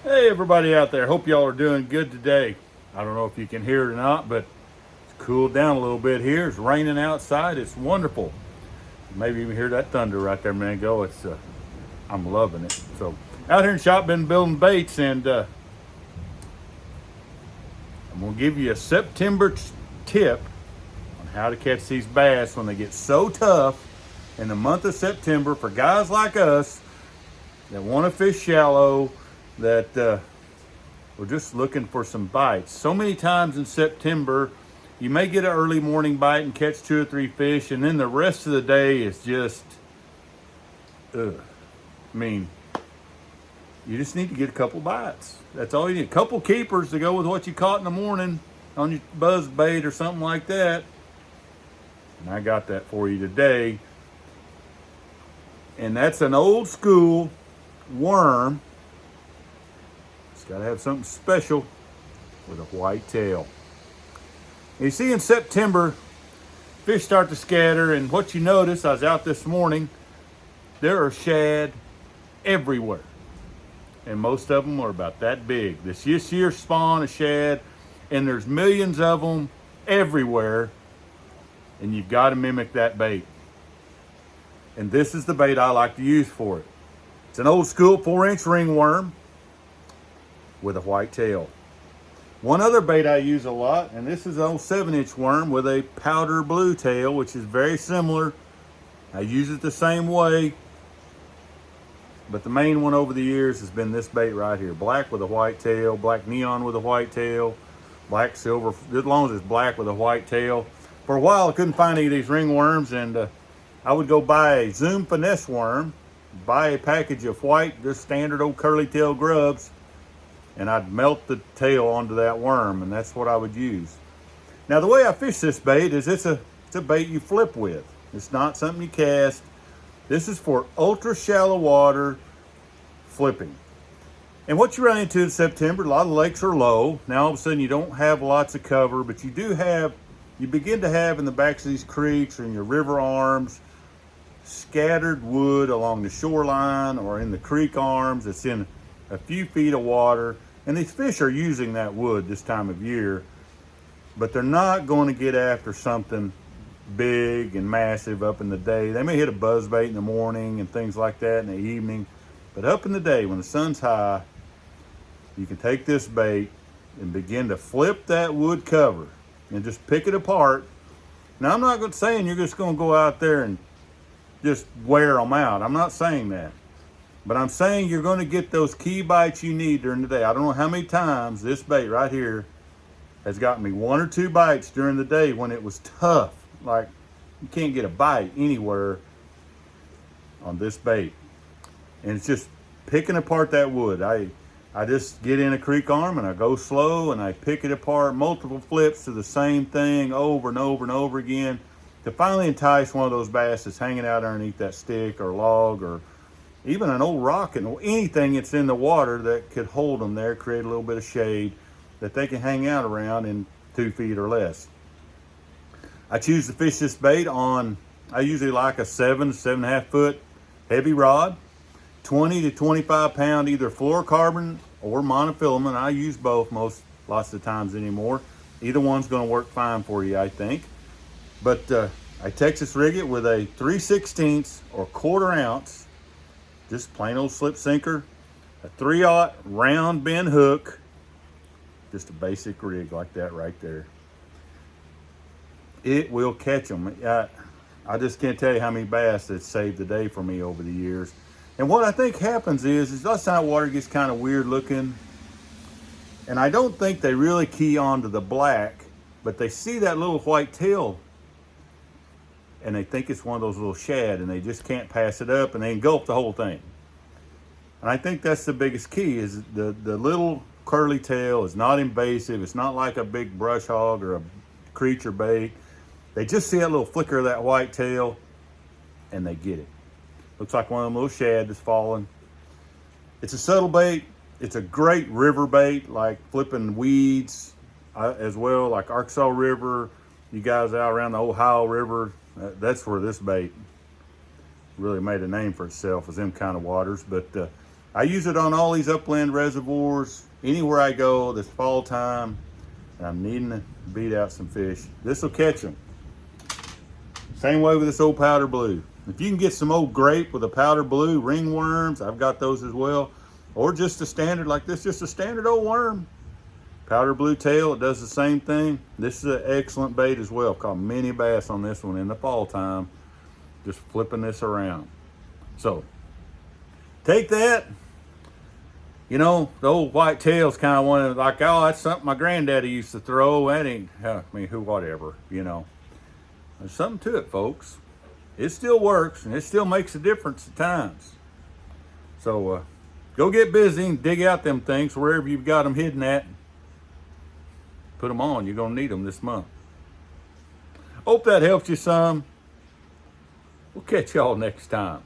Hey, everybody out there. Hope y'all are doing good today. I don't know if you can hear it or not, but it's cooled down a little bit here. It's raining outside. It's wonderful. Maybe even hear that thunder right there, man. Go. I'm loving it. So, out here in shop, been building baits, and I'm gonna give you a September tip on how to catch these bass when they get so tough in the month of September for guys like us that want to fish shallow, that we're just looking for some bites. So many times in September, you may get an early morning bite and catch 2 or 3 fish, and then the rest of the day is just, ugh. I mean, you just need to get a couple bites. That's all you need. A couple keepers to go with what you caught in the morning on your buzz bait or something like that. And I got that for you today. And that's an old school worm. It's got to have something special with a white tail. You see, in September, fish start to scatter, and what you notice, I was out this morning, there are shad everywhere. And most of them are about that big. This year's spawn of shad, and there's millions of them everywhere, and you've got to mimic that bait. And this is the bait I like to use for it. It's an old school 4-inch ringworm with a white tail. One other bait I use a lot, and this is an old 7-inch worm with a powder blue tail, which is very similar. I use it the same way, but the main one over the years has been this bait right here. Black with a white tail, black neon with a white tail, black silver, as long as it's black with a white tail. For a while, I couldn't find any of these ringworms, and I would go buy a Zoom finesse worm, buy a package of white, just standard old curly tail grubs, and I'd melt the tail onto that worm, and that's what I would use. Now, the way I fish this bait is it's a bait you flip with. It's not something you cast. This is for ultra shallow water flipping. And what you run into in September, a lot of lakes are low. Now, all of a sudden, you don't have lots of cover, but you begin to have in the backs of these creeks or in your river arms, scattered wood along the shoreline or in the creek arms. It's in a few feet of water, and these fish are using that wood this time of year, but they're not going to get after something big and massive up in the day. They may hit a buzzbait in the morning and things like that in the evening, but up in the day when the sun's high, you can take this bait and begin to flip that wood cover and just pick it apart. Now, I'm not saying you're just going to go out there and just wear them out. I'm not saying that. But I'm saying you're going to get those key bites you need during the day. I don't know how many times this bait right here has gotten me 1 or 2 bites during the day when it was tough. Like, you can't get a bite anywhere on this bait. And it's just picking apart that wood. I just get in a creek arm and I go slow and I pick it apart, multiple flips to the same thing over and over and over again to finally entice one of those bass that's hanging out underneath that stick or log or even an old rock and anything that's in the water that could hold them there, create a little bit of shade that they can hang out around in 2 feet or less. I choose to fish this bait on, I usually like a 7.5 foot heavy rod, 20 to 25 pound either fluorocarbon or monofilament. I use both lots of times anymore. Either one's going to work fine for you, I think. But I Texas rig it with a 3/16 or 1/4 ounce, just plain old slip sinker, a 3/0 round bend hook, just a basic rig like that right there. It will catch them. I just can't tell you how many bass that saved the day for me over the years. And what I think happens is lots of time water gets kind of weird looking, and I don't think they really key on to the black, but they see that little white tail and they think it's one of those little shad, and they just can't pass it up, and they engulf the whole thing. And I think that's the biggest key is the little curly tail is not invasive. It's not like a big brush hog or a creature bait. They just see that little flicker of that white tail and they get it. Looks like one of them little shad that's falling. It's a subtle bait. It's a great river bait, like flipping weeds as well, like Arkansas River. You guys out around the Ohio River, that's where this bait really made a name for itself, was them kind of waters. But I use it on all these upland reservoirs. Anywhere I go this fall time and I'm needing to beat out some fish, this will catch them. Same way with this old powder blue. If you can get some old grape with a powder blue, ringworms, I've got those as well. Or just a standard like this, just a standard old worm. Powder blue tail, it does the same thing. This is an excellent bait as well. Caught mini bass on this one in the fall time. Just flipping this around. So, take that. You know, the old white tail's kind of one of like, oh, that's something my granddaddy used to throw. That ain't, I mean, who, whatever, you know. There's something to it, folks. It still works, and it still makes a difference at times. So, go get busy and dig out them things wherever you've got them hidden at. Put them on. You're going to need them this month. Hope that helps you some. We'll catch y'all next time.